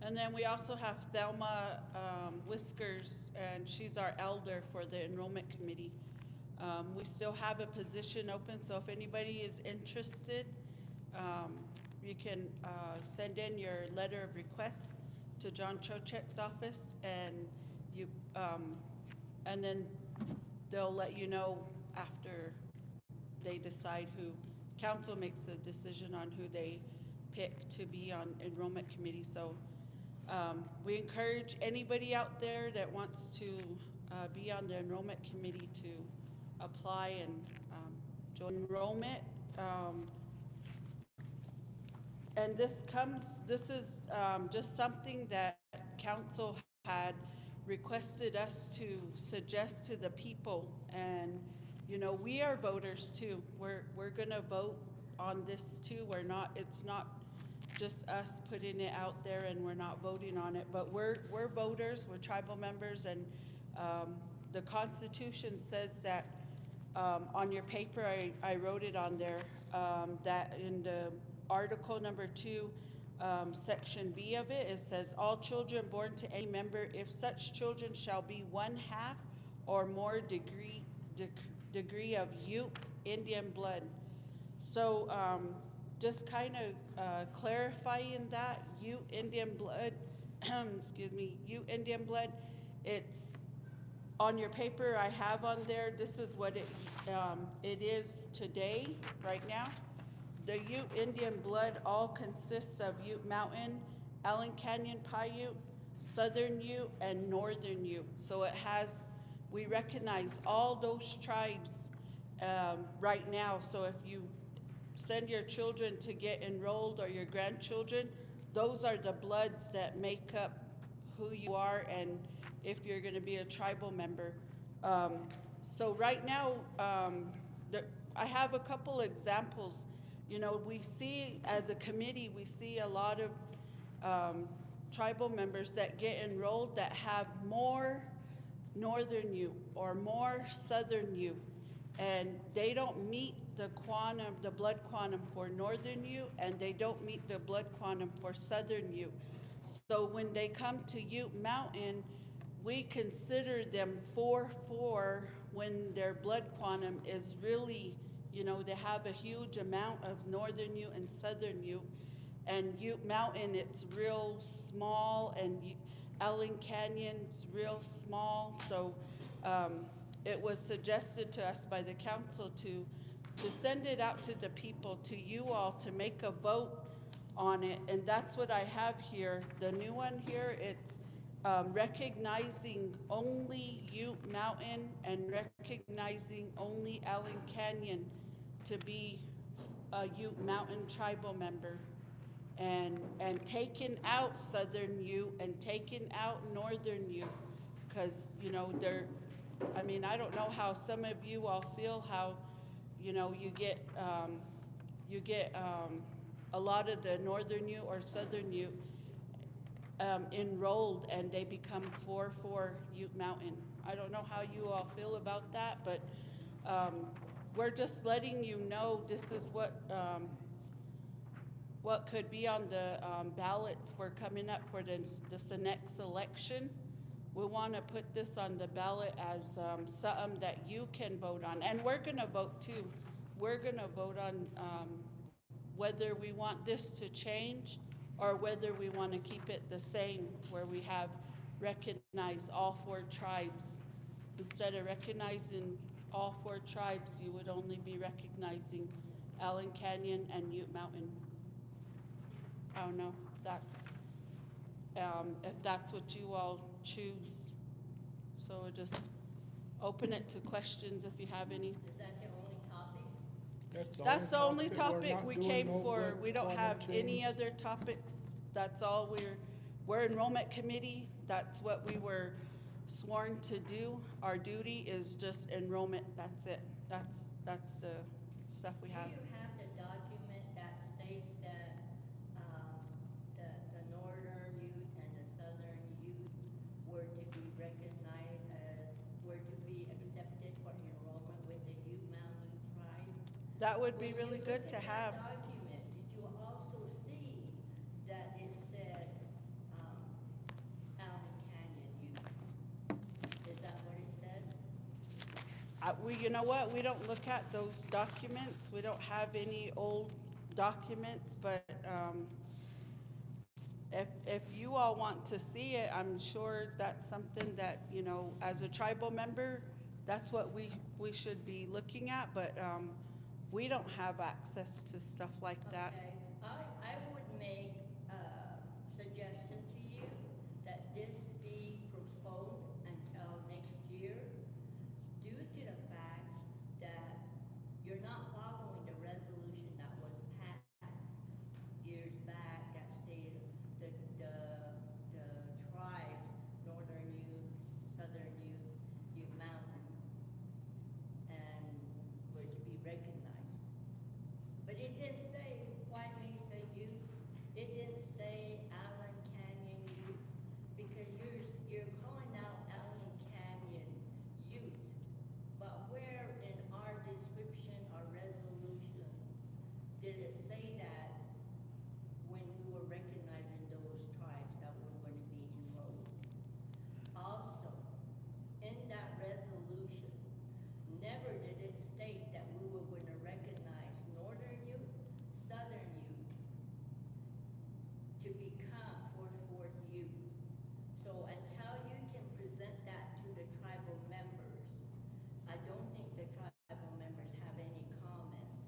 And then we also have Thelma Whiskers, and she's our elder for the enrollment committee. We still have a position open, so if anybody is interested, um, you can send in your letter of request to John Chochek's office, and you, and then they'll let you know after they decide who, council makes a decision on who they pick to be on enrollment committee. So we encourage anybody out there that wants to be on the enrollment committee to apply and join enrollment. And this is just something that council had requested us to suggest to the people. And, you know, we are voters too. We're gonna vote on this too. It's not just us putting it out there and we're not voting on it, but we're voters, we're tribal members, and the Constitution says that on your paper, I wrote it on there, that in the Article number 2, Section B of it, it says, all children born to any member, if such children shall be 1/2 or more degree of Ute Indian blood. So just kind of clarifying that, Ute Indian blood, excuse me, Ute Indian blood, it's on your paper I have on there, this is what it is today, right now. The Ute Indian blood all consists of Ute Mountain, Allen Canyon Paiute, Southern Ute, and Northern Ute. So it has, we recognize all those tribes right now. So if you send your children to get enrolled or your grandchildren, those are the bloods that make up who you are and if you're going to be a tribal member. So right now, I have a couple examples. You know, we see as a committee, we see a lot of tribal members that get enrolled that have more Northern Ute or more Southern Ute, and they don't meet the quantum, the blood quantum for Northern Ute, and they don't meet the blood quantum for Southern Ute. So when they come to Ute Mountain, we consider them 4/4 when their blood quantum is really, you know, they have a huge amount of Northern Ute and Southern Ute. And Ute Mountain, it's real small, and Allen Canyon's real small. So it was suggested to us by the council to send it out to the people, to you all, to make a vote on it. And that's what I have here. The new one here, it's recognizing only Ute Mountain and recognizing only Allen Canyon to be a Ute Mountain tribal member, and taking out Southern Ute and taking out Northern Ute, because, you know, I mean, I don't know how some of you all feel, how, you know, you get a lot of the Northern Ute or Southern Ute enrolled, and they become 4/4 Ute Mountain. I don't know how you all feel about that, but we're just letting you know this is what could be on the ballots for coming up for this next election. We want to put this on the ballot as something that you can vote on, and we're going to vote too. We're going to vote on whether we want this to change or whether we want to keep it the same, where we have recognized all 4 tribes. Instead of recognizing all 4 tribes, you would only be recognizing Allen Canyon and Ute Mountain. I don't know if that's what you all choose. So we'll just open it to questions if you have any. Is that the only topic? That's the only that we're topic not we doing came no for. blood We don't quantum have any change. other topics. That's all we're enrollment committee. That's what we were sworn to do. Our duty is just enrollment. That's it. That's the stuff we have. Do you have the document that states that the Northern Ute and the Southern Ute were to be recognized were to be accepted for enrollment with the Ute Mountain tribe? That would be When really you good look to at that have. document, did you also see that it said you know what, we don't look at those documents, we don't have any old documents, but, if you all want to see it, I'm sure that's something that, as a tribal member, that's what we should be looking at, but, we don't have access to stuff like that. Okay, I would make a suggestion to you that this be postponed until next year due to the fact that you're not following the resolution that was passed years back that stated the tribes, Northern Ute, Southern Ute, Ute Mountain, and were to be recognized. But it didn't say White Mesa Utes, it didn't say Allen Canyon Utes, because you're calling out Allen Canyon Ute. But where in our description or resolution did it say that when we were recognizing those tribes that were going to be enrolled? Also, in that resolution, never did it state that we were going to recognize Northern Ute, Southern Ute to become 44th Ute. So until you can present that to the tribal members, I don't think the tribal members have any comments,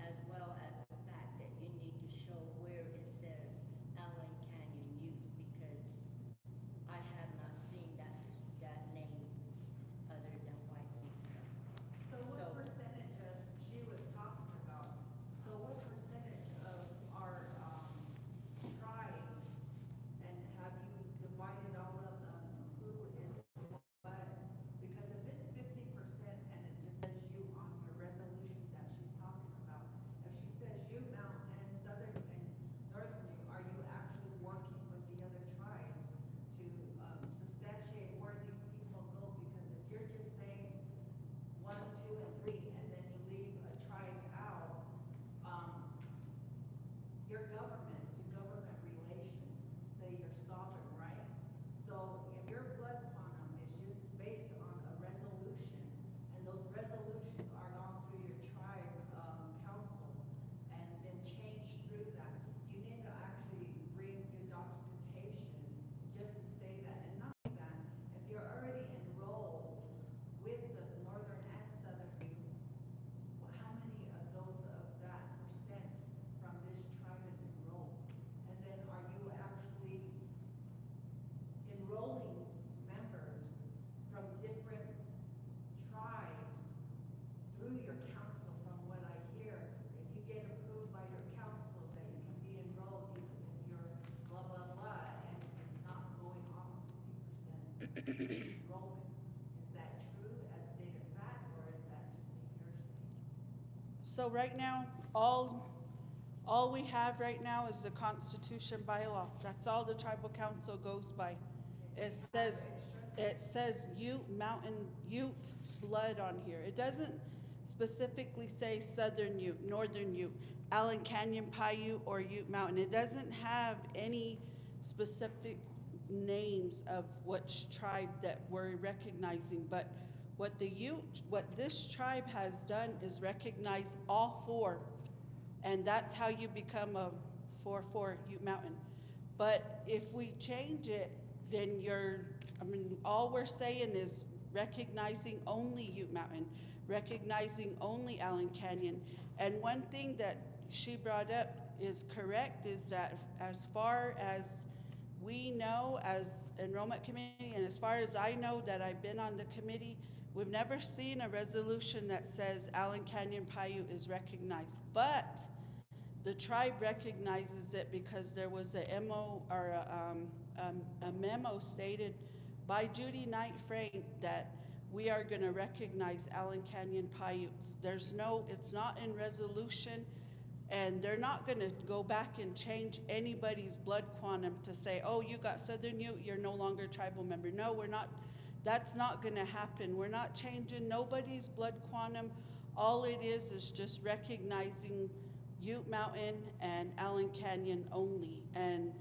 as well as the fact that you need to show where it says Allen Canyon Ute, because I have not seen that name other than White Mesa. So what percentage of, she was talking about, so what percentage of our, tribes, and have you divided all up on who is what? Because if it's 50% and it just says you on your resolution that she's talking about, if she says you Mountain, Southern and Northern, are you actually working with the other tribes to, substantiate where these people go? Because if you're just saying 1, 2, and 3, and then you leave a tribe out, your government to government relations say you're sovereign, right? So if your blood quantum is just based on a resolution, and those resolutions are gone through your tribe, council, and been changed through that, you need to actually bring your documentation just to say that. And not only that, if you're already enrolled with the Northern and Southern Ute, how many of those of that percent from this tribe is enrolled? And then are you actually enrolling members from different tribes through your council? From what I hear, if you get approved by your council that you can be enrolled even if you're blah, blah, blah, and it's not going off of 50% enrollment. Is that true as stated fact, or is that just a hearsay? So right now, all we have right now is the Constitution by law. That's all the tribal council goes by. It says Ute Mountain Ute blood on here. It doesn't specifically say Southern Ute, Northern Ute, Allen Canyon Paiute, or Ute Mountain. It doesn't have any specific names of which tribe that we're recognizing, but what this tribe has done is recognize all four, and that's how you become a 4-4 Ute Mountain. But if we change it, then all we're saying is recognizing only Ute Mountain, recognizing only Allen Canyon. And one thing that she brought up is correct, is that as far as we know as enrollment committee, and as far as I know that I've been on the committee, we've never seen a resolution that says Allen Canyon Paiute is recognized. But the tribe recognizes it because there was a memo stated by Judy Knight Frank that we are going to recognize Allen Canyon Paiutes. It's not in resolution, and they're not going to go back and change anybody's blood quantum to say, oh, you got Southern Ute, you're no longer a tribal member. No, we're not. That's not going to happen. We're not changing nobody's blood quantum. All it is just recognizing Ute Mountain and Allen Canyon only. And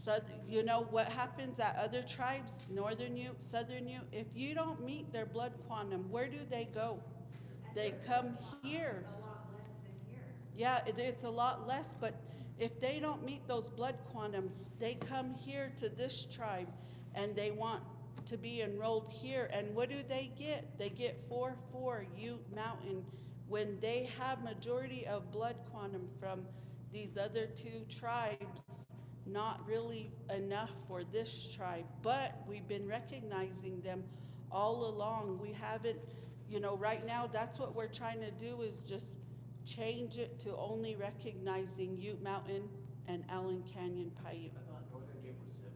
So, you know what happens at other tribes, Northern Ute, Southern Ute, if you don't meet their blood quantum, where do they go? And They their come blood quantum here. is a lot less than here. Yeah, it's a lot less, but if they don't meet those blood quantums, they come here to this tribe and they want to be enrolled here. And what do they get? They get 4-4 Ute Mountain when they have majority of blood quantum from these other two tribes, not really enough for this tribe. But we've been recognizing them all along. We haven't, right now, that's what we're trying to do is just change it to only recognizing Ute Mountain and Allen Canyon Paiute. I thought Northern Ute was 75%.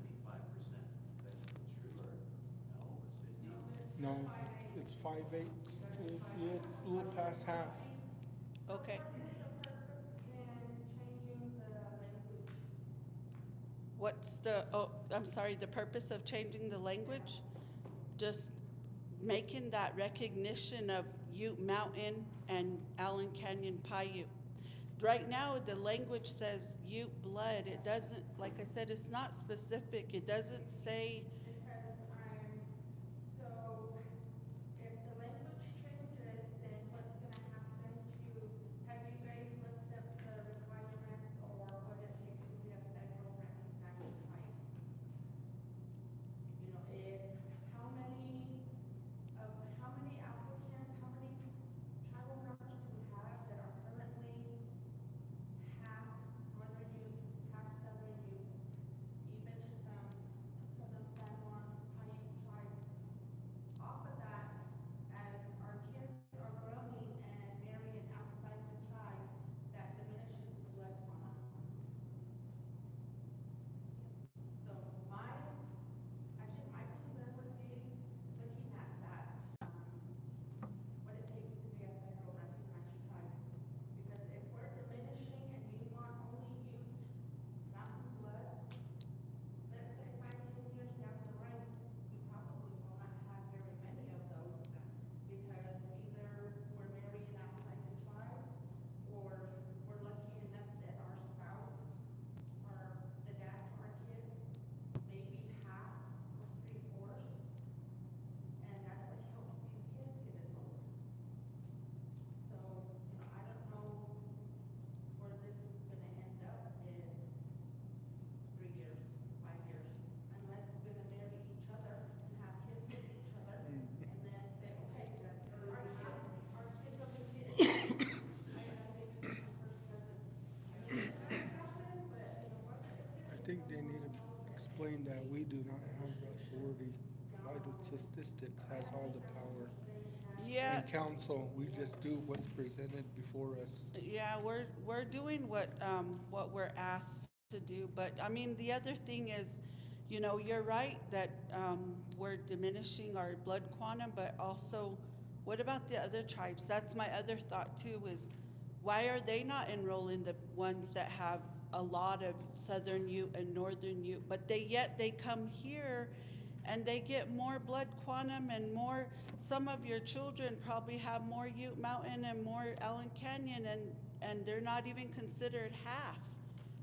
That's still true, or no, it was 50? No, it's 5/8. We'll pass half. Okay. What is the purpose in changing the language? What's the, oh, I'm sorry, the purpose of changing the language? Just making that recognition of Ute Mountain and Allen Canyon Paiute. Right now, the language says Ute blood. It doesn't, like I said, it's not specific. It doesn't say, Because so if the language changes, then what's gonna happen to, have you guys looked up the requirements or what it takes to be a federal recognized tribe? You know, how many how many applicants, how many tribal members do we have that are currently half Northern Ute, half Southern Ute? Even Southern San Juan Paiute tribe. Off of that, as our kids are growing and marrying outside the tribe, that diminishes the blood quantum. So I think my concern would be looking at that, what it takes to be a federal recognized tribe. Because if we're diminishing and we want only Ute Mountain blood, let's say 5, 10 years down the road, we probably will not have very many of those because either we're marrying outside the tribe or we're lucky enough that our spouse or the dad to our kids maybe half or 3/4, and that's what helps these kids get enrolled. So, I don't know where this is gonna end up in 3 years, 5 years, unless we're gonna marry each other and have kids with each other, and then say, okay, that's our kids are gonna get it. I maybe the first doesn't, that's happened, but whether it's gonna I think they need to explain that we do not have the authority. Vital Statistics has all the power. yeah, And council, we just do what's presented before us. yeah, we're doing what we're asked to do. But I mean, the other thing is, you're right that we're diminishing our blood quantum, but also, what about the other tribes? That's my other thought too, is why are they not enrolling the ones that have a lot of Southern Ute and Northern Ute, but yet they come here and they get more blood quantum and more, some of your children probably have more Ute Mountain and more Allen Canyon, and they're not even considered half,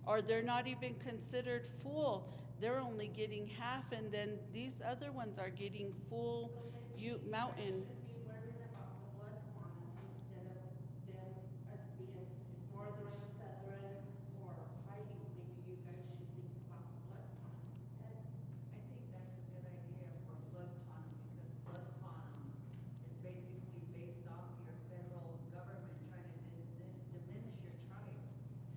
or they're not even considered full. They're only getting half, and then these other ones are getting full Ute Mountain. should be worried about the blood quantum instead of them, us being northern, southern, or Paiute. Maybe you guys should think about the blood quantum instead. I think that's a good idea for blood quantum, because blood quantum is basically based off your federal government trying to diminish your tribes.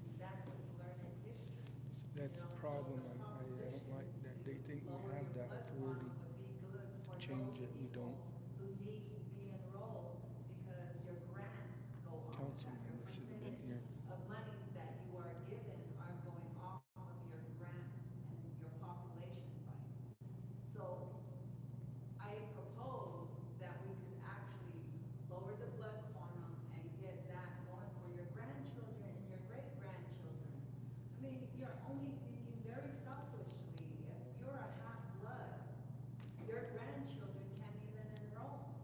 And that's what you learn in history. That's the problem. I don't like that. They think we have that authority. Would be good for Change those it, we don't. people who need to be enrolled, because your grants go off. Council Your member should have been here. percentage of monies that you are given are going off of your grant and your population size. So I propose that we could actually lower the blood quantum and get that going for your grandchildren and your great-grandchildren. I mean, you're only thinking very selfishly. If you're a half-blood, your grandchildren can't even enroll.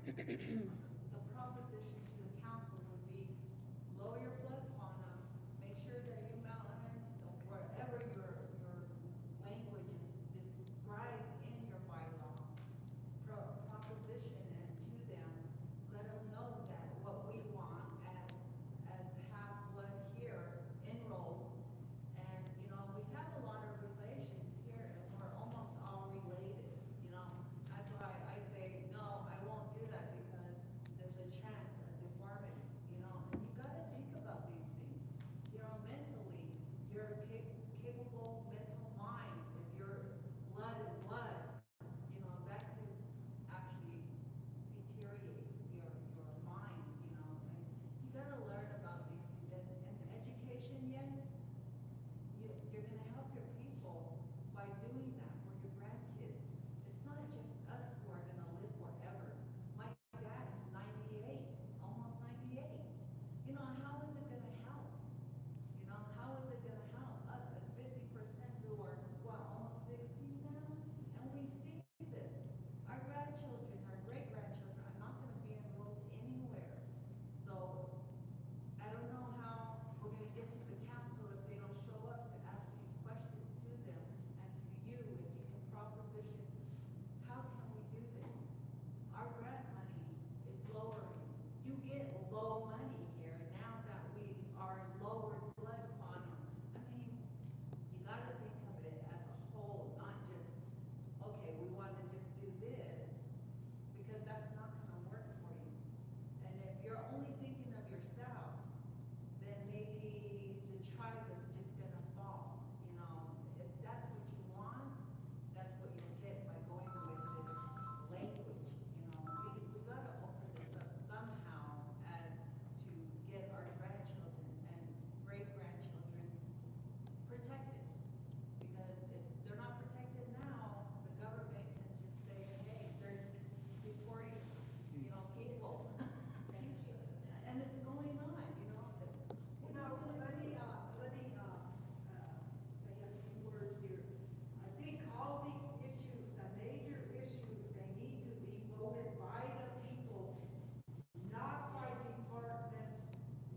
The proposition to the council would be lower your blood quantum, make sure that you mountain, wherever your language is described in your bylaw, proposition and to them, let them know that what we want as half blood here enrolled. And, we have a lot of relations here and we're almost all related, That's why I say, no, I won't do that because there's a chance of deformities, And you gotta think about these things. Mentally, you're a capable mental mind. If you're blood and blood, that could actually deteriorate your mind, and you gotta learn about these things. And education, yes, you're gonna help your people by doing that for your grandkids. It's not just us who are gonna live forever. My dad is 98, almost 98. How is it gonna help? How is it gonna help us as 50% who are, almost 60 now? And we see this. Our grandchildren, our great-grandchildren are not gonna be enrolled anywhere. So I don't know how we're gonna get to the council if they don't show up to ask these questions to them and to you, if you can proposition, how can we do this? Our grant money is lowering. You get low money here now that we are lower blood quantum. You gotta think of it as a whole, not just, okay, we wanna just do this, because that's not gonna work for you. And if you're only thinking of yourself, then maybe the tribe is just gonna fall, If that's what you want, that's what you'll get by going with this language, We gotta open this up somehow as to get our grandchildren and great-grandchildren protected. Because if they're not protected now, the government can just say, hey, they're deporting, people. And it's going on, Say a few words here. I think all these issues, the major issues, they need to be voted by the people, not by departments,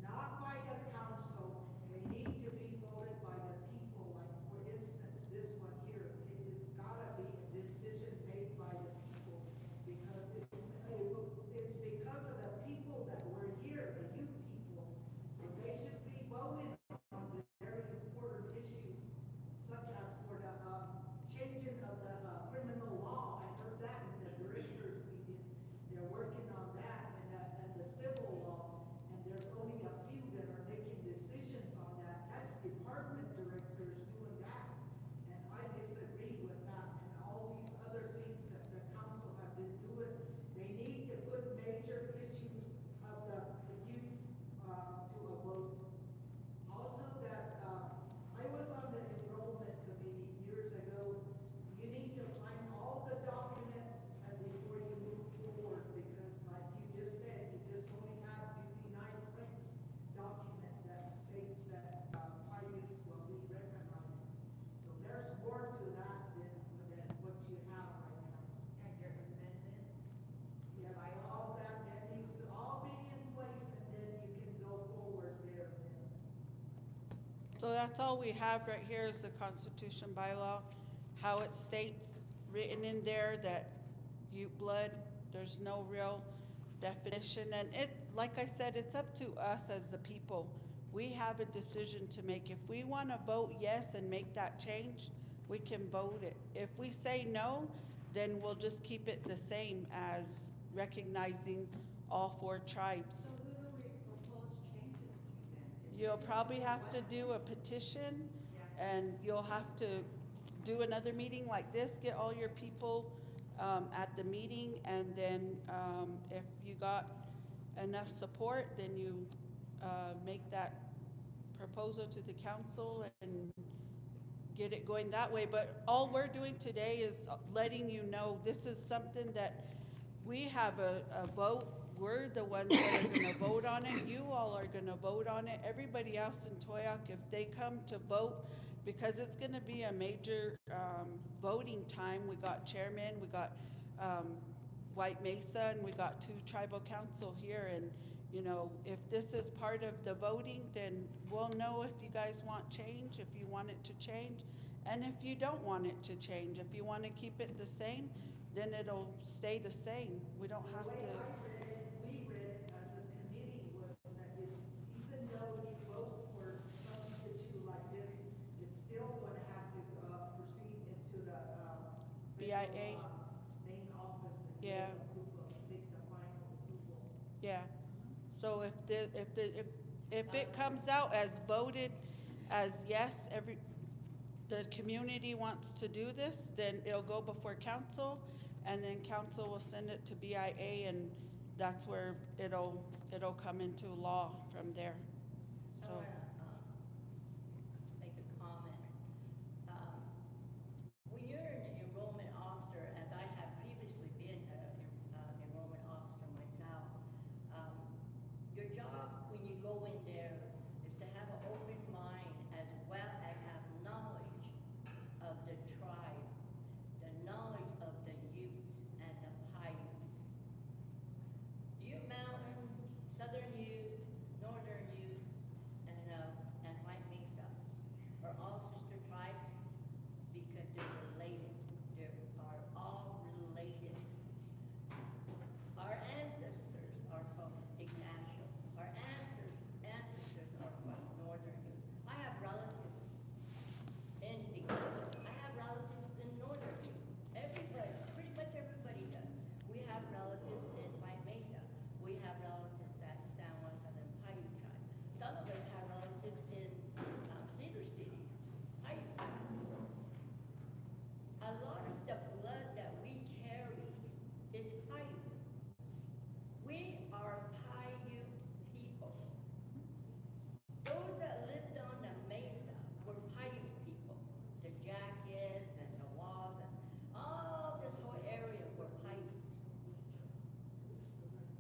not by the council. They need to be voted by the people. Like, for instance, this one here, it has gotta be a decision made by the people, because it's because of the people that we're here, the youth people. So they should be voting on the very important issues, such as for the changing of the criminal law. I heard that in the director's meeting. They're working on that, and the civil law, and there's only a few that are making decisions on that. That's department directors doing that, and I disagree with that. And all these other things that the council have been doing, they need to put major issues of the youth to a vote. Also, that I was on the enrollment committee years ago. You need to find all the documents before you move forward, because like you just said, you just only have Judy 9 Prince document that states that pilots will be recognized. So there's more to that than what you have right now. And your amendments. Yes, all that needs to all be in place, and then you can go forward there. So that's all we have right here is the Constitution bylaw, how it states, written in there that Ute blood, there's no real definition. And like I said, it's up to us as the people. We have a decision to make. If we want to vote yes and make that change, we can vote it. If we say no, then we'll just keep it the same as recognizing all 4 tribes. So who do we propose changes to then? If You'll it's probably just have to one- do a petition, Yeah. and you'll have to do another meeting like this, get all your people at the meeting, and then if you got enough support, then you make that proposal to the council and get it going that way. But all we're doing today is letting you know this is something that we have a vote. We're the ones that are gonna vote on it. You all are gonna vote on it. Everybody else in Toyac, if they come to vote, because it's gonna be a major voting time. We got chairman, we got White Mesa, and we got 2 tribal council here, and, you know, if this is part of the voting, then we'll know if you guys want change, if you want it to change, and if you don't want it to change. If you want to keep it the same, then it'll stay the same. We don't have The way to. I read it, we read it as a committee was that it's, even though you vote for some issue like this, it's still gonna have to, proceed into the, BIA. Main office and Yeah. get approval, make the final approval. Yeah, so if it comes out as voted as yes, the community wants to do this, then it'll go before council, and then council will send it to BIA, and that's where it'll come into law from there, I so. wanna, make a comment. Um, when you're an enrollment officer, as I have previously been an enrollment officer myself, your job when you go in there is to have an open mind as well as have knowledge of the tribe, the knowledge of the Utes and the Paiutes. Ute Mountain, Southern Ute, Northern Ute, and White Mesa are all sister tribes because they're related. They are all related. Our ancestors are from Ignacio. Our ancestors are from Northern Ute. I have relatives in Ignacio. I have relatives in Northern Ute. Everybody, pretty much everybody does. We have relatives in White Mesa. We have relatives at San Juan Southern Paiute tribe. Some of us have relatives in Cedar City, Paiute tribe. A lot of the blood that we carry is Paiute. We are Paiute people. Those that lived on the Mesa were Paiute people. The Jackets and the Walls and all this whole area were Paiutes.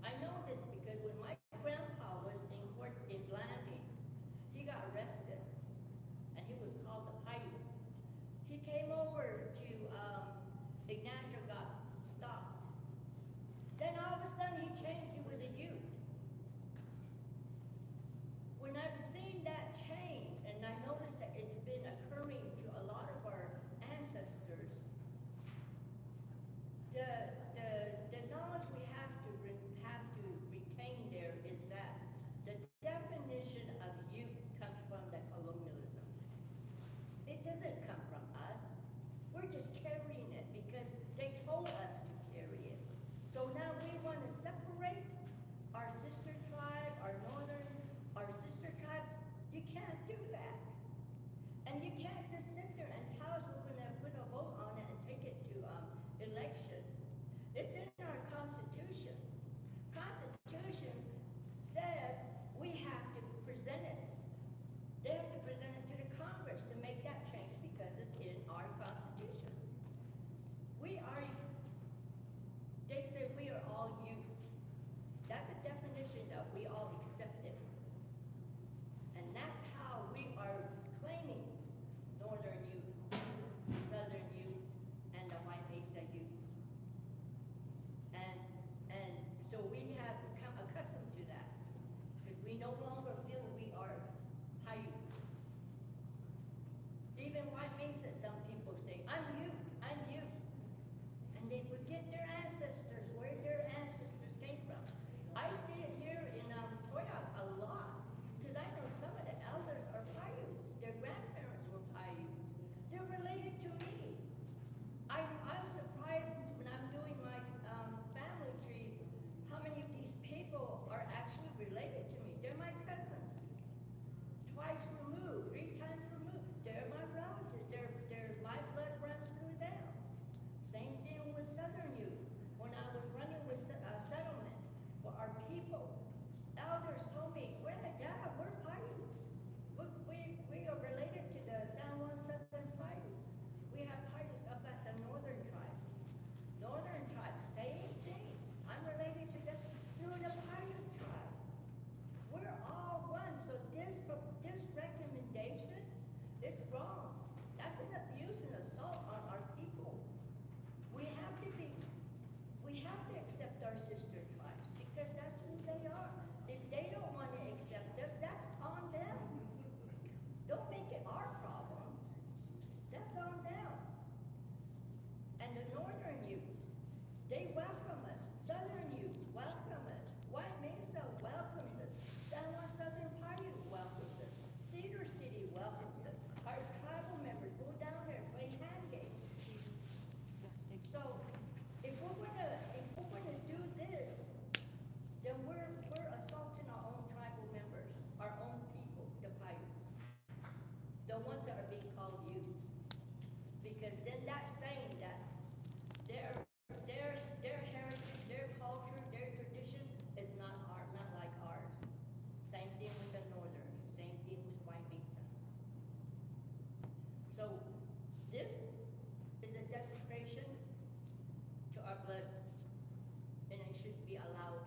I know this because when my grandpa was in court in Blanding, he got arrested and he was called the Paiute. He came over to Ignacio, got stopped. Then all of a sudden he changed, he was a Ute. When I've seen that change, and I noticed that it's been occurring to a lot of our ancestors, the knowledge we have to retain there is that the definition of Ute comes from the colonialism. It doesn't come from us. We're just carrying it because they told us to carry it. So now we want to separate our sister tribe, our sister tribes. You can't do that. And you can't just sit there and tell us we're going to put a vote on it and take it to election. It's in our Constitution. Constitution says we have to present it. They have to present it to the Congress to make that change because it's in our Constitution. They say we are all Utes. That's a definition that we all accepted. And that's how we are claiming Northern Ute, Southern Ute, and the White Mesa Ute. And so we have become accustomed to that because we no longer feel we are Paiutes. Even White Mesa, some people say, I'm Ute, I'm Ute. And they forget their ancestors, where their ancestors came from. I see it here in Toyac a lot, because I know some of the elders are Paiutes. Their grandparents were Paiutes. They're related to me. I'm surprised when I'm doing my family tree, how many of these people are actually related to me. They're my cousins. Twice removed, 3 times removed. They're my relatives. They're then that's saying that their heritage, their culture, their tradition is not like ours. Same thing with the Northern, same thing with White Mesa. So this is a desecration to our blood, and it should be allowed.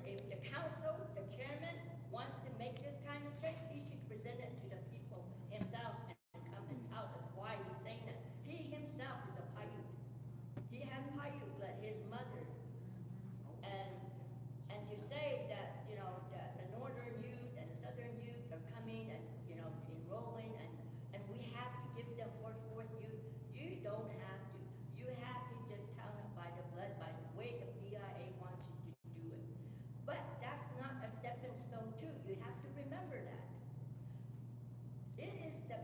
If the council, the chairman, wants to make this kind of change, he should present it to the people himself and come and tell us why he's saying that. He himself is a Paiute. He has Paiute blood, his mother. And to say that, that the northern youth and the southern youth are coming and, enrolling and we have to give them fourth youth, you don't have to. You have to just count it by the blood, by the way the BIA wants you to do it. But that's not a stepping stone too. You have to remember that. It is the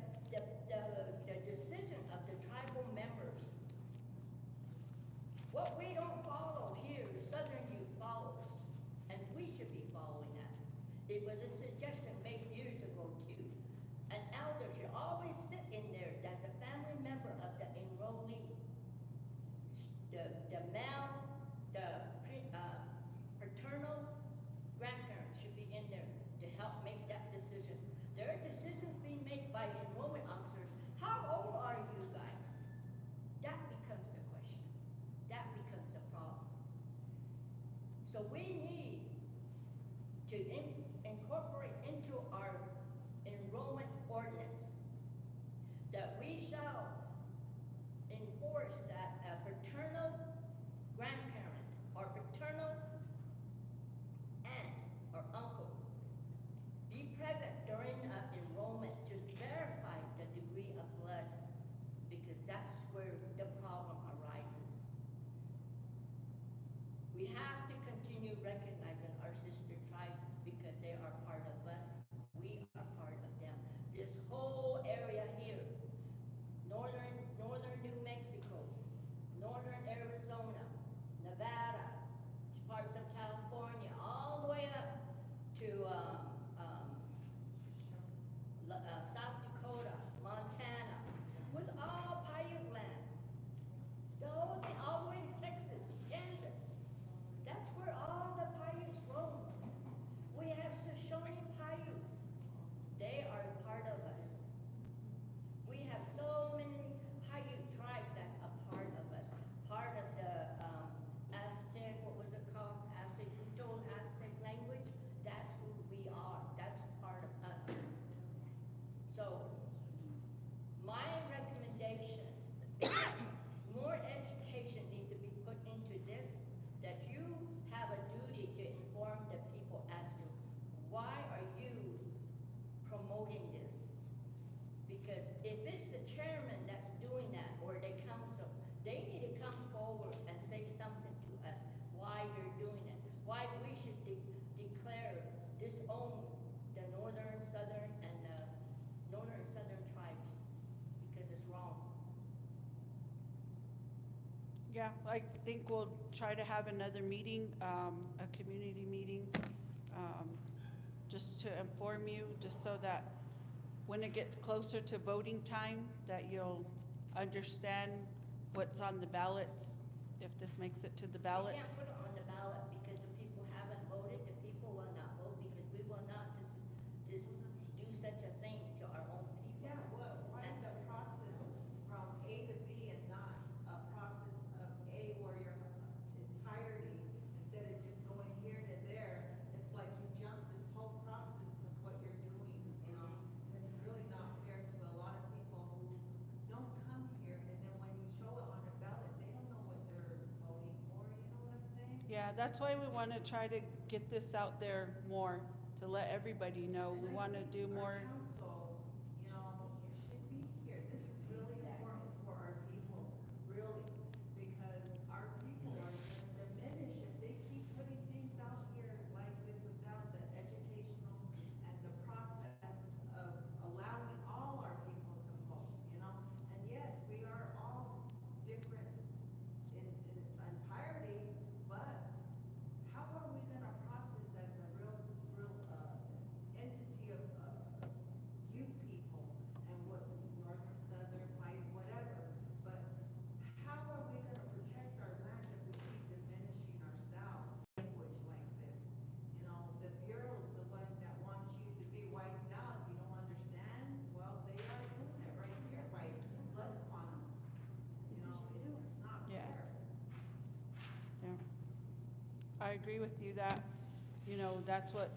decision of the tribal members. What we don't follow here, the Southern youth follows, and we should be following that. It was a suggestion made years ago too. An elder should always sit in there that's a family member of the enrollee. The male, paternal grandparents should be in there to help make that decision. There are decisions being made by enrollment officers. How old are you guys? That becomes the question. That becomes the problem. So we need to incorporate into our enrollment ordinance that we shall enforce that a paternal grandparent or paternal aunt or uncle be present during enrollment to verify the degree of blood, because that's where the problem arises. We have to continue recognizing our sister tribes because they are part of us. We are part of them. This whole area here, northern New Mexico, northern Arizona, Nevada, parts of California, all the way up to South Dakota, Montana, was all Paiute land. The whole thing, all the way to Texas, Kansas. That's where all the Paiutes roam. We have Shoshone Paiutes. They are part of us. We have so many Paiute tribes that's a part of us. Part of the Aztec, what was it called? Aztec language. That's who we are. That's part of us. So, my recommendation, more education needs to be put into this, that you have a duty to inform the people as to why are you promoting this? Because if it's the chairman that's doing that, or the council, they need to come forward and say something to us, why you're doing it, why we should declare disown the northern, southern, and the northern, southern tribes, because it's wrong. Yeah, I think we'll try to have another meeting, a community meeting, just to inform you, just so that when it gets closer to voting time, that you'll understand what's on the ballots, if this makes it to the We can't ballots. put it on the ballot because the people haven't voted, the people will not vote, because we will not just do such a thing to our own people. Yeah, why And- the process from A to B and not a process of A where your entirety, instead of just going here to there, it's like you jump this whole process of what you're doing, And it's really not fair to a lot of people who don't come here, and then when you show it on the ballot, they don't know what they're voting for, you know what I'm saying? Yeah, that's why we want to try to get this out there more, to let everybody know. We want to do more. Our council, should be here. This is really important for our people, really, because our people are gonna diminish if they keep putting things out here like this without the educational and the process of allowing all our people to vote. And yes, we are all different in its entirety, but how are we gonna process as a real entity of I agree with you that, that's what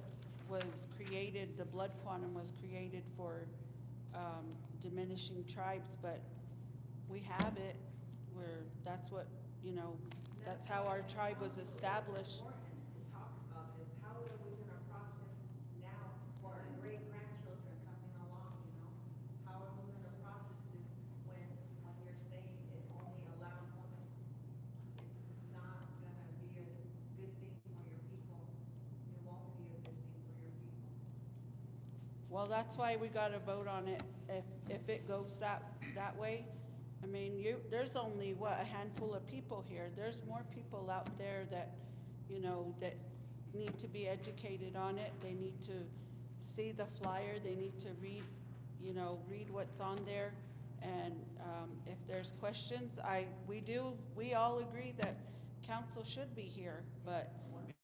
was created, the blood quantum was created for diminishing tribes, but we have it where that's what, that's how our tribe was established. Important to talk about this, how are we gonna process now for our great grandchildren coming along, you know? How are we gonna process this when you're saying it only allows so many? It's not gonna be a good thing for your people, it won't be a good thing for your people. Well, that's why we gotta vote on it, if it goes that way. I mean, there's only, what, a handful of people here. There's more people out there that, that need to be educated on it. They need to see the flyer, they need to read what's on there. And if there's questions, we all agree that council should be here, but,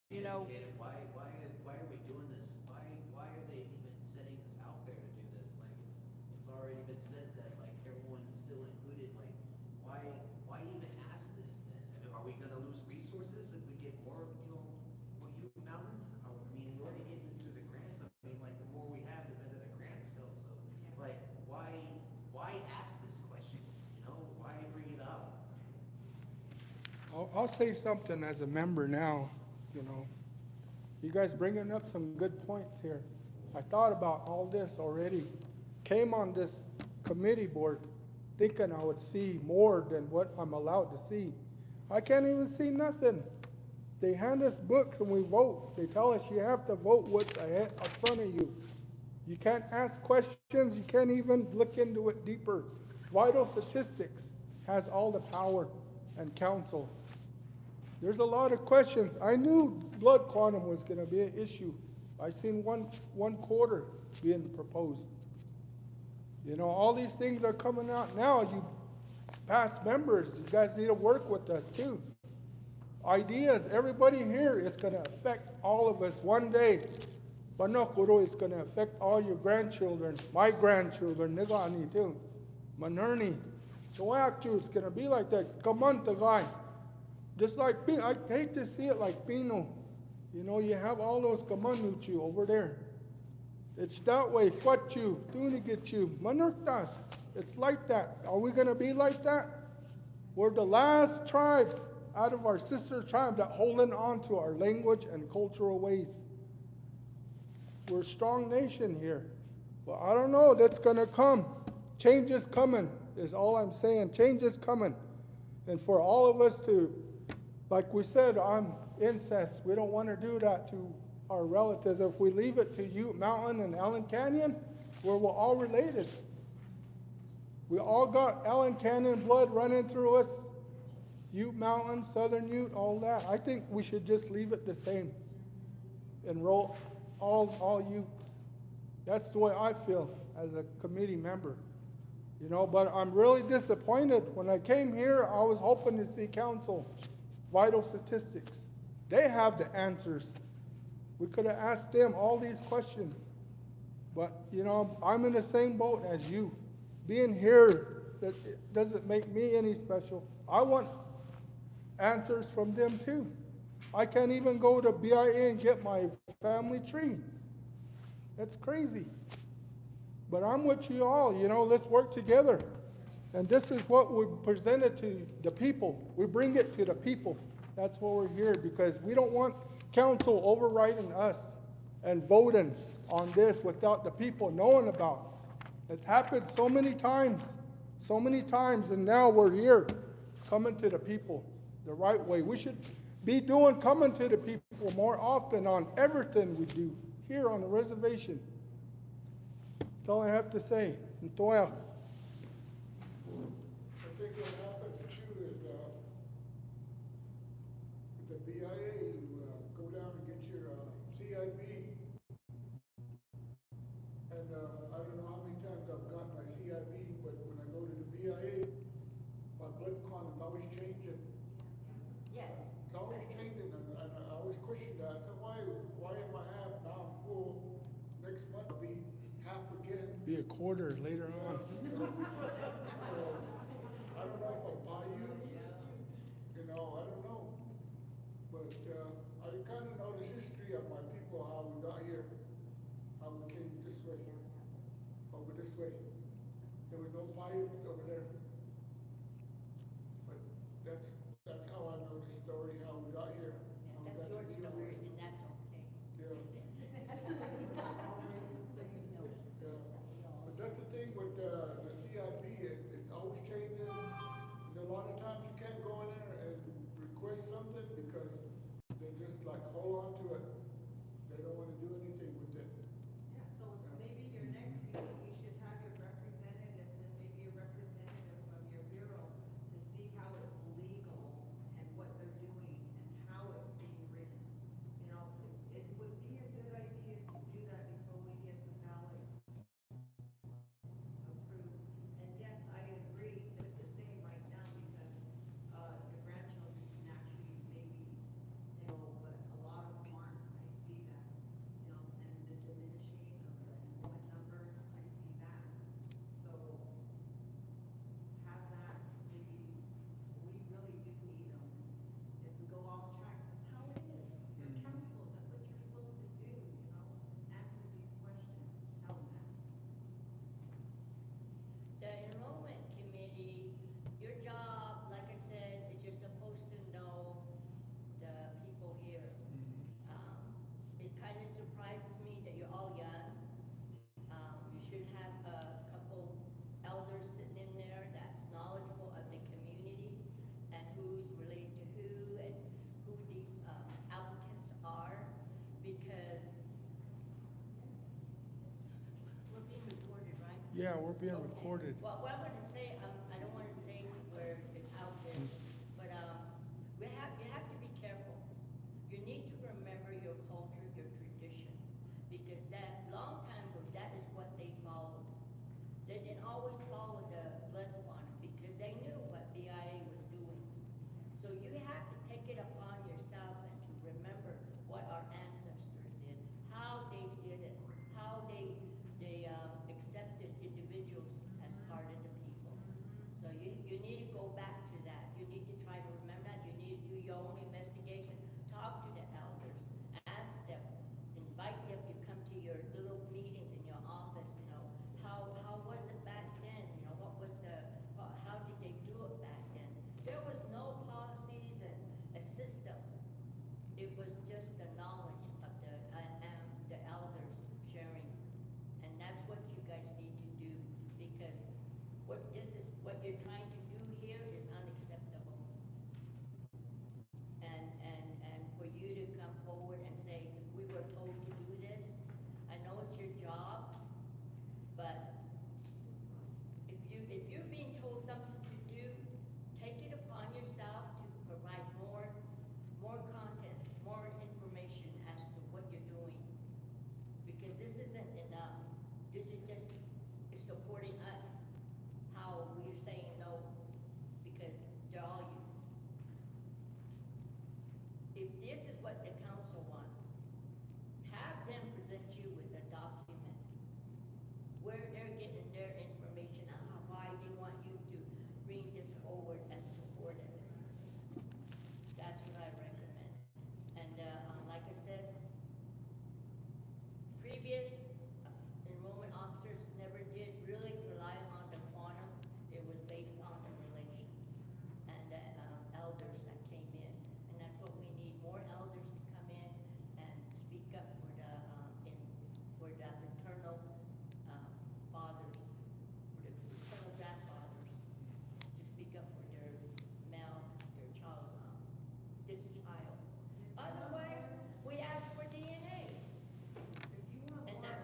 Be educated. Why are we doing this? Why are they even setting this out there to do this? Like, it's already been said that, like, everyone is still included. Like, why even ask this then? I mean, are we gonna lose resources if we get more, for Ute Mountain? I mean, we're already getting into the grants. I mean, like, the more we have, the better the grants go. So, like, why ask this question? Why bring it up? I'll say something as a member now, You guys bringing up some good points here. I thought about all this already. Came on this committee board thinking I would see more than what I'm allowed to see. I can't even see nothing. They hand us books and we vote. They tell us you have to vote what's ahead in front of you. You can't ask questions. You can't even look into it deeper. Vital Statistics has all the power and counsel. There's a lot of questions. I knew blood quantum was going to be an issue. I seen one quarter being proposed. All these things are coming out now. You past members, you guys need to work with us too. Ideas, everybody here is going to affect all of us one day. Panokuro is going to affect all your grandchildren, my grandchildren, Nigani too. Manerni. Soakchu is going to be like that. Kamanta guy. Just like, I hate to see it like Pino. You have all those Kamanuchu over there. It's that way. Quachu, Tunigichu, Manurtas. It's like that. Are we going to be like that? We're the last tribe out of our sister tribe that holding on to our language and cultural ways. We're a strong nation here. But I don't know, that's going to come. Change is coming, is all I'm saying. Change is coming. And for all of us to, like we said, I'm incest. We don't want to do that to our relatives. If we leave it to Ute Mountain and Allen Canyon, where we're all related. We all got Allen Canyon blood running through us. Ute Mountain, Southern Ute, all that. I think we should just leave it the same. Enroll all Utes. That's the way I feel as a committee member. But I'm really disappointed. When I came here, I was hoping to see council, Vital Statistics. They have the answers. We could have asked them all these questions. But, I'm in the same boat as you. Being here, that doesn't make me any special. I want answers from them too. I can't even go to BIA and get my family tree. That's crazy. But I'm with you all, let's work together. And this is what we presented to the people. We bring it to the people. That's why we're here, because we don't want council overriding us and voting on this without the people knowing about it. It's happened so many times, and now we're here coming to the people the right way. We should be coming to the people more often on everything we do here on the reservation. That's all I have to say. Entoyas. I think what happens too is, with the BIA, you go down and get your CIB. And I don't know how many times I've gotten my CIB, but when I go to the BIA, my blood quantum is always changing. Yes. It's always changing, and I always question that. I said, why am I half? Now I'm full. Next month I'll be half again. Be a quarter later on. So, I don't know if I'll buy you. I don't know. But I kinda know the history of my people, how we got here, how we came this way, over this way. There was no pipes over there. But that's how I know the story, how we got here. How we That's got your to story, Gilby. and that's okay. Yeah. Yeah, but that's the thing with, the CIP, it's always changing. And a lot of times you can't go in there and request something because they just like hold on to it. They don't wanna do anything with it. Yeah, so maybe your next meeting, you should have your representatives and maybe a representative from your bureau to see how it's legal and what they're doing and how it's being written. You know, it would be a good idea to do that before we get the ballot approved. And yes, I agree with the same right now because, your grandchildren can actually maybe, you know, but a lot of them aren't. I see that, you know, and the diminishing of the enrollment numbers, I see that. So have that, maybe, we really do need them. If we go off track, that's how it is. You're council, that's what you're supposed to do, you know, answer these questions, tell them that. The enrollment committee, your job, like I said, is you're supposed to know the people here. It kind of surprises me that you're all young. You should have a couple elders sitting in there that's knowledgeable of the community and who's related to who and who these applicants are, because we're being recorded, right? Yeah, we're being Okay. recorded. Well, what I'm gonna say, I don't wanna say where it's out there, but, you have to be careful. You need to remember your culture, your tradition, because that long time ago, that is what they followed. They didn't always follow the blood quantum because they knew what BIA was doing. So you have to take it upon yourself and to remember what our ancestors did, how they did it, how they accepted individuals as part of the people. So you need to go back to that. You need to try to remember that. You need to do your own investigation. Talk to the elders. Ask them. Invite them to come to your little meetings in your office, you know. How was it back then? You know, what was how did they do it back then? There was no policies and a system. It was just the knowledge of the elders sharing. And that's what you guys need to do, because what you're trying to do here is unacceptable. And for you to come forward and say, we were told to do this, I know it's your job, but if you're being told something to do, take it upon yourself to provide more content, more information as to what you're doing. Because this isn't enough. This is just supporting us, how we're saying no, because they're all youths. If this is what the council wants, have them present you with a document where they're getting their information on why they want you to bring this forward and support it. That's what I recommend. And, like I said, previous enrollment officers never did really rely on the quantum. It was based on the relations and the elders that came in. And that's what we need, more elders to come in and speak up for the maternal fathers, for the maternal grandfathers, to speak up for their child. Otherwise, we ask for DNA. If you want And more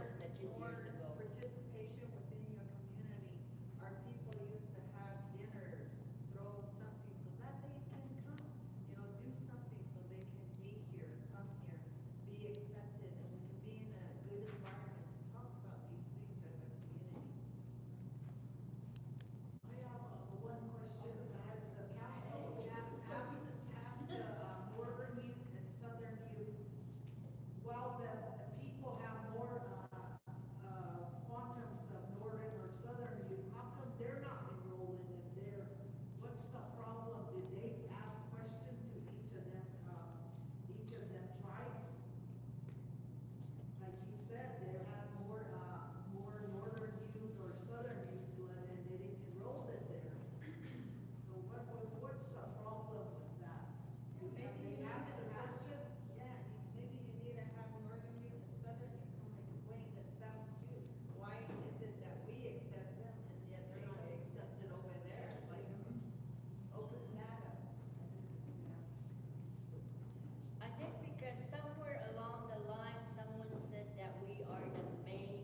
just somewhere along the line, someone said that we are the main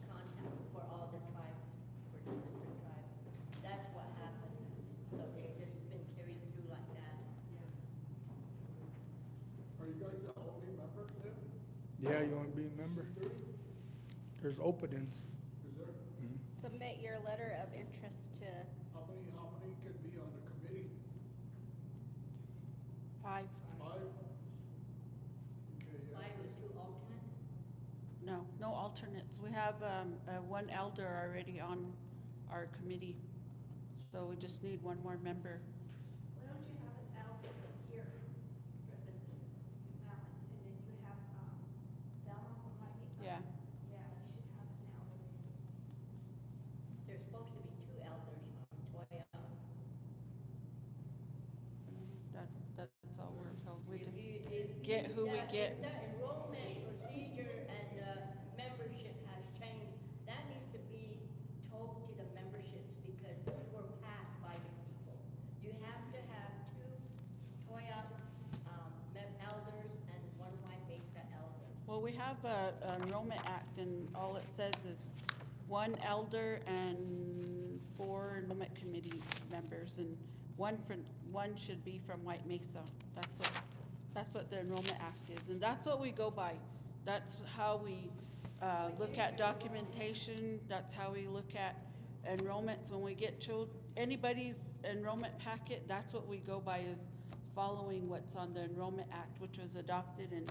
contact for all the tribes, for the sister tribes. That's what happened. So it's just been carried through like that. Are you guys the only members there? Yeah, you wanna be a member? There's openings. Is there? Submit your letter of interest to, How many can be on the committee? 5. 5? Okay, yeah. 5 with 2 alternates. No alternates. We have one elder already on our committee, so we just need one more member. Why don't you have an elder here representing Ute Mountain, and then you have, Velma from White Mesa? Yeah. Yeah, you should have an elder. There's supposed to be 2 elders from Toya. That's all we're told. We If just you- if get you- who we that- get. If the enrollment procedure and the membership has changed, that needs to be told to the memberships because those were passed by the people. You have to have 2 Toya, elders and 1 White Mesa elder. Well, we have a enrollment act, and all it says is 1 elder and 4 enrollment committee members, and one should be from White Mesa. That's what the enrollment act is, and that's what we go by. That's how we look at documentation. That's how we look at enrollments when we get anybody's enrollment packet. That's what we go by, is following what's on the enrollment act, which was adopted in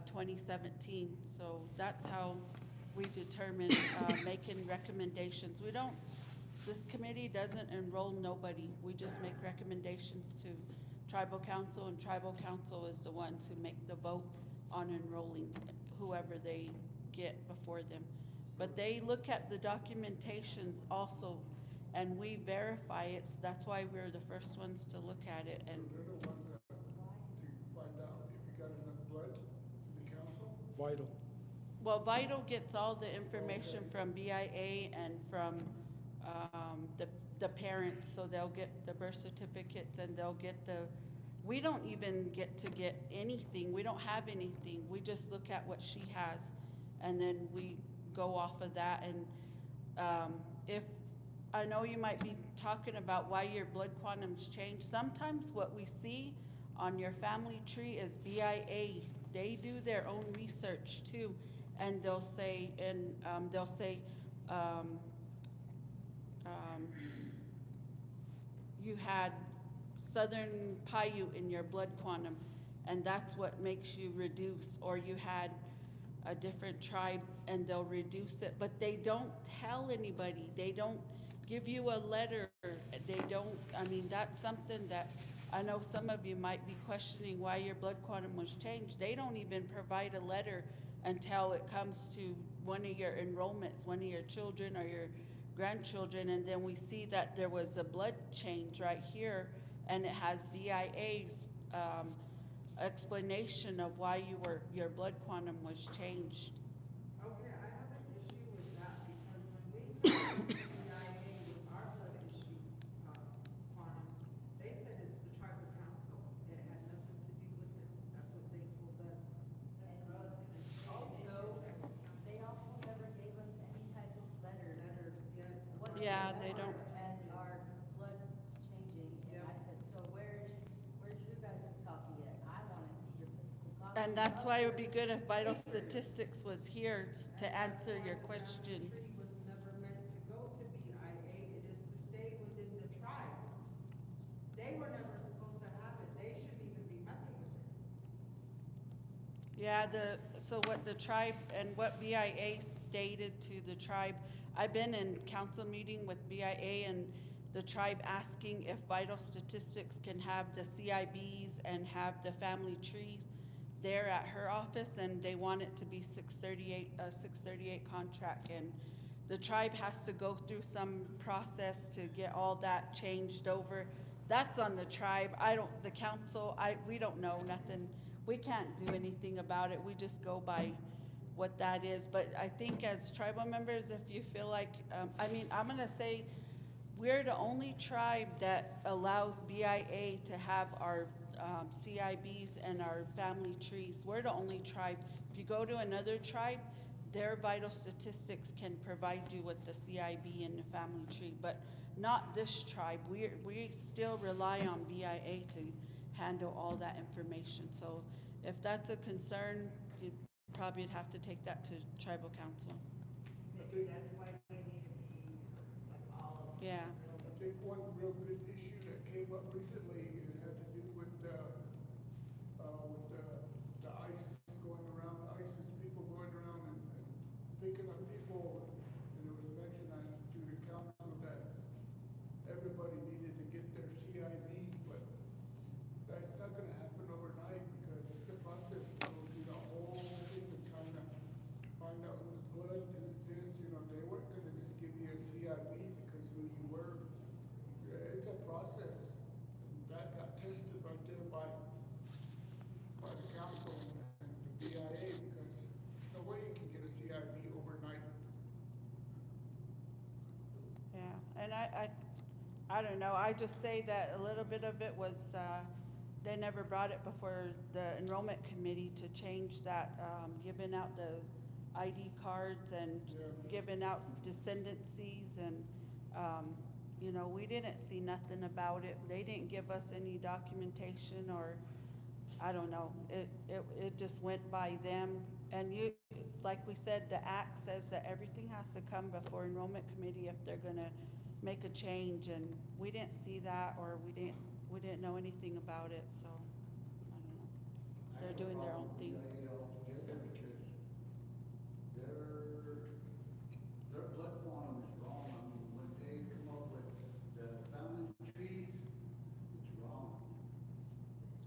2017. So that's how we determine making recommendations. This committee doesn't enroll nobody. We just make recommendations to tribal council, and tribal council is the ones who make the vote on enrolling whoever they get before them. But they look at the documentations also, and we verify it. So that's why we're the first ones to look at it. So And they're the ones that, to find out if you got enough blood in the council? Vital. well, Vital gets all the information from BIA and from the parents, so they'll get the birth certificates and they'll get we don't even get to get anything. We don't have anything. We just look at what she has, and then we go off of that. And if I know you might be talking about why your blood quantums change. Sometimes what we see on your family tree is BIA. They do their own research too, and they'll say, you had Southern Paiute in your blood quantum, and that's what makes you reduce, or you had a different tribe and they'll reduce it, but they don't tell anybody. They don't give you a letter. They don't, that's something that I know some of you might be questioning why your blood quantum was changed. They don't even provide a letter until it comes to one of your enrollments, one of your children or your grandchildren, and then we see that there was a blood change right here, and it has VIA's explanation of why your blood quantum was changed. Okay, I have an issue with that, because when we come to the CIA with our blood issue, quantum, they said it's the tribal council. It had nothing to do with them. That's what they told us. That's what I was gonna say. Also, They also never gave us any type of letter. letters, yes. Yeah, they don't. As our blood changing, and I Yeah. said, so where's your guys' copy at? I wanna see your physical copy. And that's why it would be good if Vital Statistics was here to answer your question. Tree was never meant to go to BIA. It is to stay within the tribe. They were never supposed to have it. They shouldn't even be messing with it. Yeah, so what the tribe and what BIA stated to the tribe, I've been in council meeting with BIA and the tribe asking if Vital Statistics can have the CIBs and have the family trees there at her office, and they want it to be 638 contract, and the tribe has to go through some process to get all that changed over. That's on the tribe. The council, we don't know nothing. We can't do anything about it. We just go by what that is. But I think as tribal members, if you feel like, I'm gonna say, we're the only tribe that allows BIA to have our CIBs and our family trees. We're the only tribe. If you go to another tribe, their vital statistics can provide you with the CIB and the family tree, but not this tribe. We still rely on BIA to handle all that information. So if that's a concern, you probably would have to take that to tribal council. think- That's why they need to be like all of them. Yeah. I think one real good issue that came up recently, it had to do with the ice going around, ISIS people going around and picking up people. And it was mentioned to the council that everybody needed to get their CIVs, but that's not gonna happen overnight because it's a process to go through the whole thing and kind of find out who's blood, who's this, they weren't gonna just give you a CIV because who you were. It's a process. That got tested right there by the council and the BIA because there's no way you can get a CIV overnight. Yeah, and I don't know, I just say that a little bit of it was, they never brought it before the enrollment committee to change that, giving out the ID cards and Yeah. giving out descendancies and, we didn't see nothing about it. They didn't give us any documentation or, I don't know, it just went by them. And like we said, the act says that everything has to come before enrollment committee if they're gonna make a change, and we didn't see that, or we didn't know anything about it, so, I don't know. They're doing their own thing. Altogether because their blood quantum is wrong. I mean, when they come up with the family trees, it's wrong.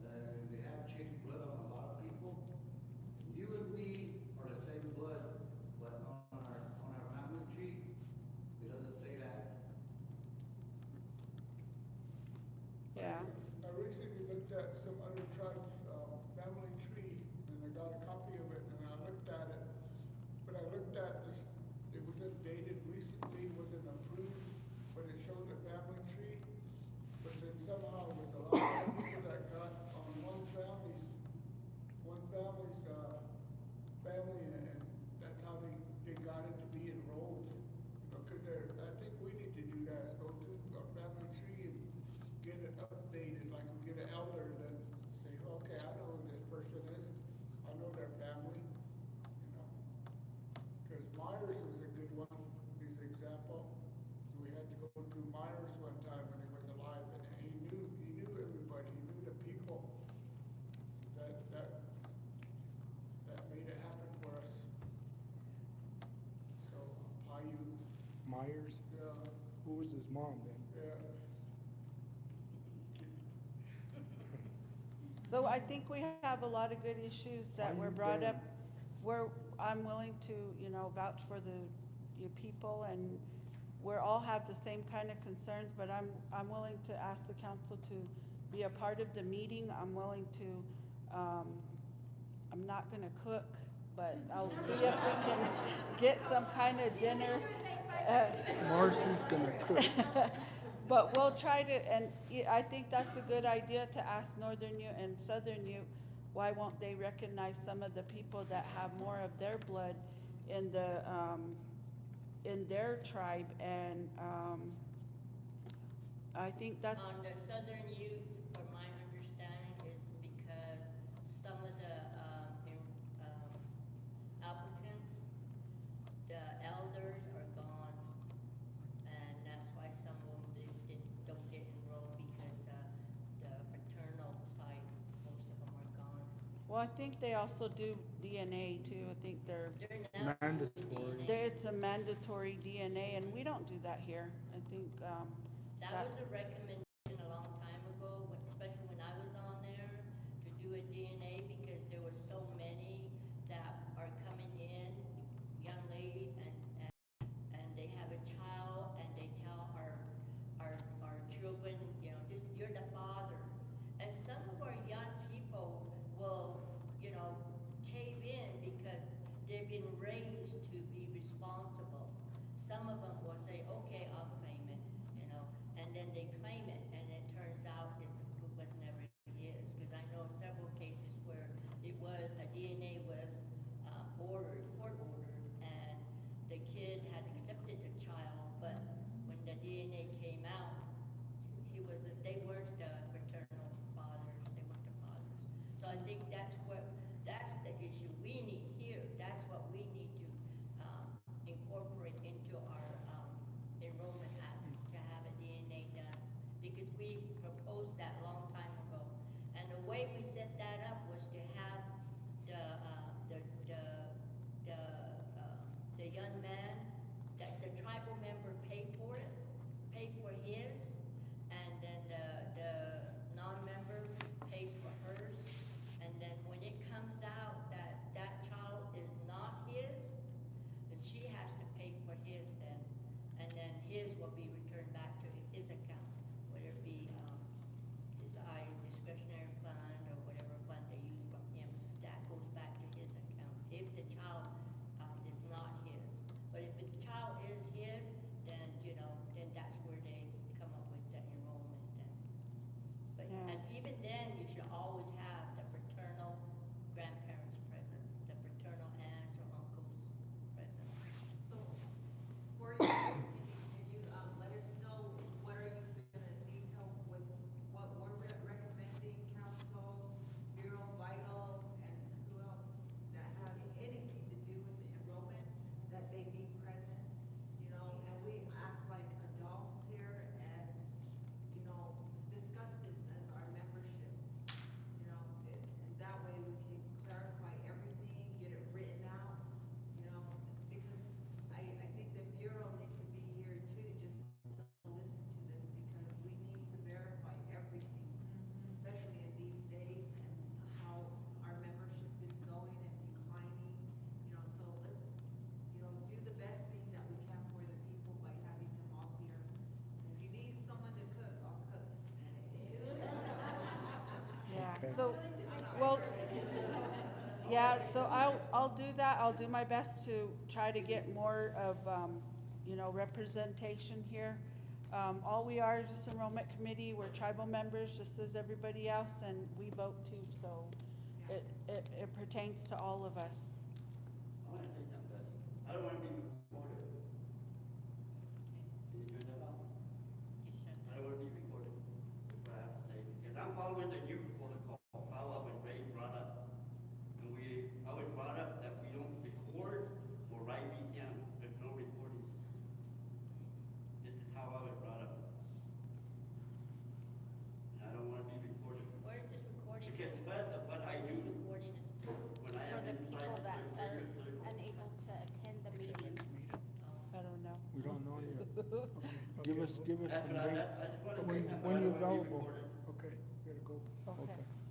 They have changed blood on a lot of people. You and me are the same blood, but on our family tree, it doesn't say that. Yeah. I recently looked at some other tribes' family tree, and I got a copy of it, and I looked at it. But I looked at this, it wasn't dated recently, wasn't approved, but it showed a family tree. But then somehow there's a lot of people that got on one family's, family, and that's how they got it to be enrolled. Cause I think we need to do that, is go to our family tree and get it updated, like we get an elder, then say, okay, I know who this person is, I know their family, Cause Myers was a good one, is an example. We had to go through Myers one time when he was alive, and he knew everybody, he knew the people. That made it happen for us. So, Paiute, Myers, yeah, who was his mom then? yeah. So I think we have a lot of good issues that were brought up. I'm willing to, vouch for your people, and we all have the same kind of concerns, but I'm willing to ask the council to be a part of the meeting. I'm willing to, I'm not gonna cook, but I'll see if we can get some kind of dinner. Marcy's gonna cook. But we'll try to, and I think that's a good idea to ask Northern Ute and Southern Ute, why won't they recognize some of the people that have more of their blood in their tribe, and, I think that's. On the Southern Ute, from my understanding, is because some of the, applicants, the elders are gone, and that's why some of them don't get enrolled, because the paternal side, most of them are gone. Well, I think they also do DNA too. I think They're now doing Mandatory. DNA. it's a mandatory DNA, and we don't do that here. I think, That was a recommendation a long time ago, especially when I was on there, to do a DNA, because there were so many that are coming in, young ladies, and they have a child, and they tell our children, you're the father. And some of our young people will, cave in because they've been raised to be responsible. Some of them will say, okay, I'll claim it, and then they claim it. they weren't paternal fathers, they weren't the fathers. So I think that's the issue we need here, that's what we need to, incorporate into our, enrollment act, to have a DNA done. Because we proposed that long time ago, and the way we set that up was to have the young man, that the tribal member pay for it, pay for his, and then the non-member pays for hers, and then when it comes out that that child is not his, then she has to pay for his then, and then his will be returned back to his account, whether it be, his discretionary fund or whatever fund they use from him, that goes back to his account, if the child, is not his. But if the child is his, then, then that's where they come up with the enrollment then. But, Yeah. and even then, you should always have the paternal grandparents present, the paternal aunts or uncles present. So, for your next meeting, can you, let us know what are you gonna detail with what we're recommending, council, Bureau Vital, and who else that has anything to do with the enrollment, that they be present, and we act like adults here and, discuss this as our membership, and that way we can clarify everything, get it written out, because I think the Bureau needs to be here too, just to listen to this, because we need to verify everything, especially in these days and how our membership is going and declining, so let's, do the best thing that we can for the people by having them all here. If you need someone to cook, I'll cook. Yeah, Okay. so, well, yeah, so I'll do that. I'll do my best to try to get more of, representation here. All we are is just enrollment committee. We're tribal members, just as everybody else, and we vote too, so it pertains to all of us. I want to say something. I don't want to be recorded. Can you turn that off? Just shut I don't want to be recorded. That's what I have to say. Because I'm following the youth protocol, how I was raised, brought up. And I was brought up that we don't record or write these down. There's no recording. This is how I was brought up. And I don't want to be recorded. Where is this recording? Because what I do Recording is. when I For am the inside people that the are circle, unable to attend the meeting. I don't know. We don't know yet. Okay. Give us That's some what I dates just want to say when something. I when don't you're wanna be available. recorded. Okay, gotta go. Okay. Okay.